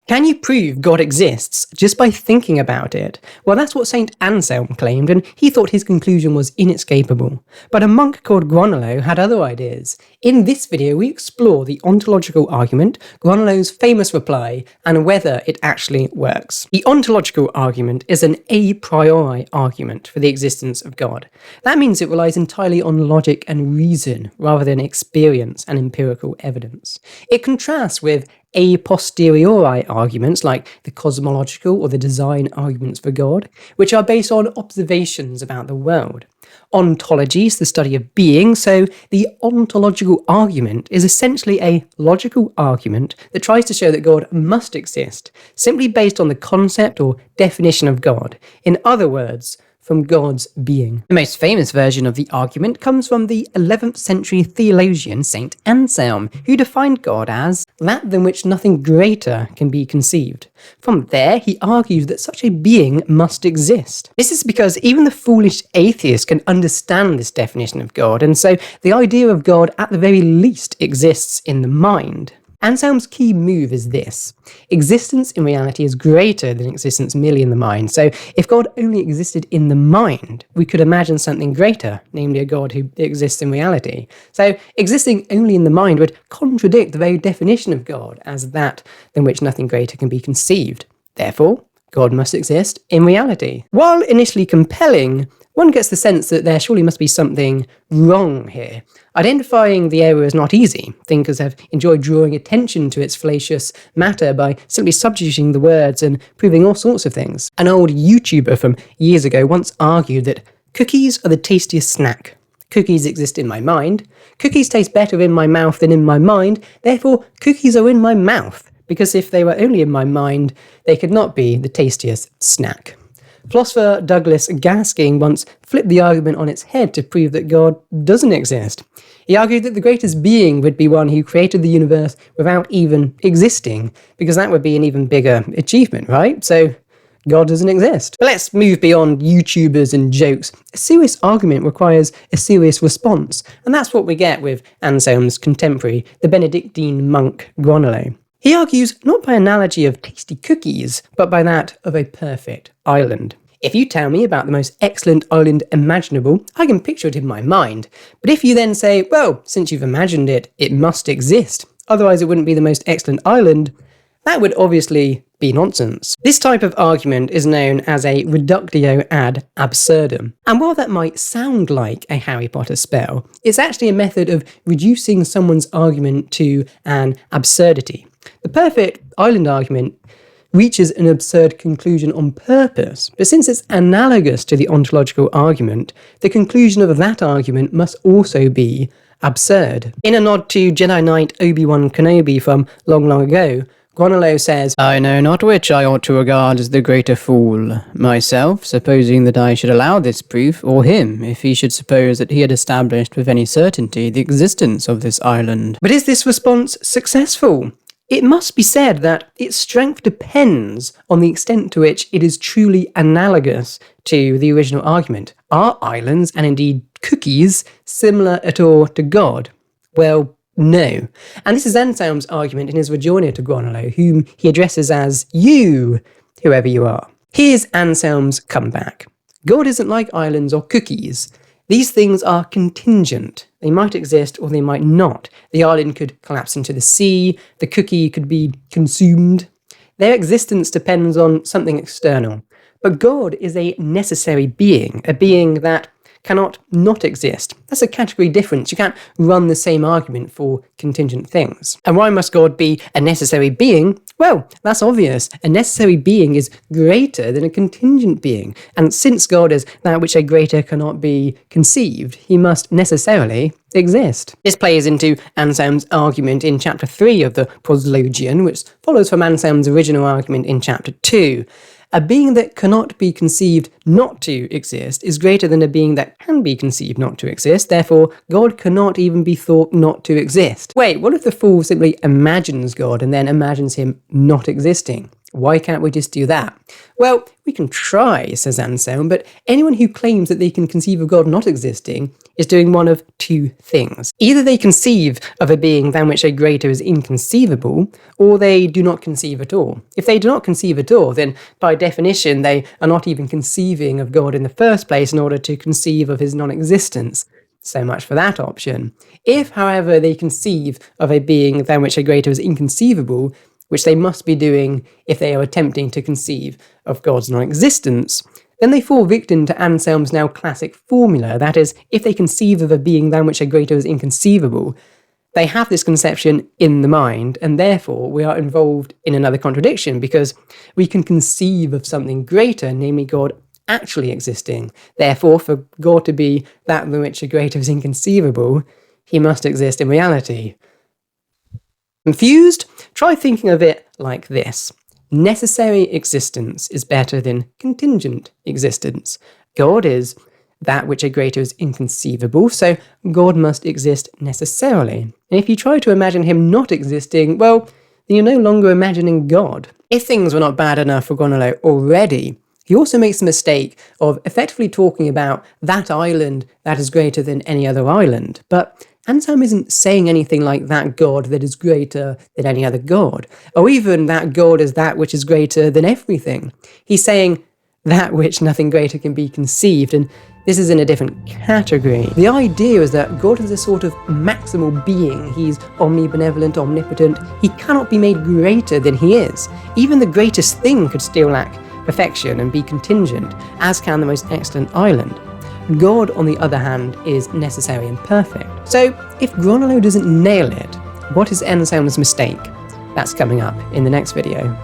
Can you prove God exists just by thinking about it? Well, that's what St. Anselm claimed, and he thought his conclusion was inescapable. But a monk called Gaunilo had other ideas. In this video, we explore the ontological argument, Gaunilo's famous reply, and whether it actually works. The ontological argument is an a priori argument for the existence of God. That means it relies entirely on logic and reason, rather than experience and empirical evidence. It contrasts with a posteriori arguments like the cosmological or the design arguments for God, which are based on observations about the world. Ontology is the study of being, so the ontological argument is essentially a logical argument that tries to show that God must exist, simply based on the concept or definition of God. In other words, from God's being. The most famous version of the argument comes from the 11th century theologian St. Anselm, who defined God as that than which nothing greater can be conceived. From there, he argues that such a being must exist. This is because even the foolish atheist can understand this definition of God, and so the idea of God at the very least exists in the mind. Anselm's key move is this: existence in reality is greater than existence merely in the mind. So if God only existed in the mind, we could imagine something greater, namely a God who exists in reality. So existing only in the mind would contradict the very definition of God as that than which nothing greater can be conceived. Therefore, God must exist in reality. While initially compelling, one gets the sense that there surely must be something wrong here. Identifying the error is not easy. Thinkers have enjoyed drawing attention to its fallacious matter by simply substituting the words and proving all sorts of things. An old YouTuber from years ago once argued that cookies are the tastiest snack. Cookies exist in my mind. Cookies taste better in my mouth than in my mind. Therefore, cookies are in my mouth, because if they were only in my mind, they could not be the tastiest snack. Philosopher Douglas Gasking once flipped the argument on its head to prove that God doesn't exist. He argued that the greatest being would be one who created the universe without even existing, because that would be an even bigger achievement, right? So God doesn't exist. But let's move beyond YouTubers and jokes. A serious argument requires a serious response, and that's what we get with Anselm's contemporary, the Benedictine monk Gaunilo. He argues not by analogy of tasty cookies, but by that of a perfect island. If you tell me about the most excellent island imaginable, I can picture it in my mind. But if you then say, well, since you've imagined it, it must exist, otherwise it wouldn't be the most excellent island, that would obviously be nonsense. This type of argument is known as a reductio ad absurdum. And while that might sound like a Harry Potter spell, it's actually a method of reducing someone's argument to an absurdity. The perfect island argument reaches an absurd conclusion on purpose, but since it's analogous to the ontological argument, the conclusion of that argument must also be absurd. In a nod to Jedi Knight Obi-Wan Kenobi from long, long ago, Gaunilo says, "I know not which I ought to regard as the greater fool, myself, supposing that I should allow this proof, or him, if he should suppose that he had established with any certainty the existence of this island." But is this response successful? It must be said that its strength depends on the extent to which it is truly analogous to the original argument. Are islands, and indeed cookies, similar at all to God? Well, no. And this is Anselm's argument in his rejoinder to Gaunilo, whom he addresses as you, whoever you are. Here's Anselm's comeback. God isn't like islands or cookies. These things are contingent. They might exist or they might not. The island could collapse into the sea, the cookie could be consumed. Their existence depends on something external. But God is a necessary being, a being that cannot not exist. That's a category difference. You can't run the same argument for contingent things. And why must God be a necessary being? Well, that's obvious. A necessary being is greater than a contingent being. And since God is that which a greater cannot be conceived, he must necessarily exist. This plays into Anselm's argument in chapter 3 of the Proslogion, which follows from Anselm's original argument in chapter 2. A being that cannot be conceived not to exist is greater than a being that can be conceived not to exist, therefore God cannot even be thought not to exist. Wait, what if the fool simply imagines God and then imagines him not existing? Why can't we just do that? Well, we can try, says Anselm, but anyone who claims that they can conceive of God not existing is doing one of two things. Either they conceive of a being than which a greater is inconceivable, or they do not conceive at all. If they do not conceive at all, then by definition they are not even conceiving of God in the first place in order to conceive of his non-existence. So much for that option. If, however, they conceive of a being than which a greater is inconceivable, which they must be doing if they are attempting to conceive of God's non-existence, then they fall victim to Anselm's now classic formula, that is, if they conceive of a being than which a greater is inconceivable, they have this conception in the mind, and therefore we are involved in another contradiction, because we can conceive of something greater, namely God actually existing. Therefore, for God to be that than which a greater is inconceivable, he must exist in reality. Confused? Try thinking of it like this. Necessary existence is better than contingent existence. God is that which a greater is inconceivable, so God must exist necessarily. And if you try to imagine him not existing, well, then you're no longer imagining God. If things were not bad enough for Gaunilo already, he also makes the mistake of effectively talking about that island that is greater than any other island. But Anselm isn't saying anything like that God that is greater than any other God, or even that God is that which is greater than everything. He's saying that which nothing greater can be conceived, and this is in a different category. The idea is that God is a sort of maximal being. He's omnibenevolent, omnipotent. He cannot be made greater than he is. Even the greatest thing could still lack perfection and be contingent, as can the most excellent island. God, on the other hand, is necessary and perfect. So, if Gaunilo doesn't nail it, what is Anselm's mistake? That's coming up in the next video.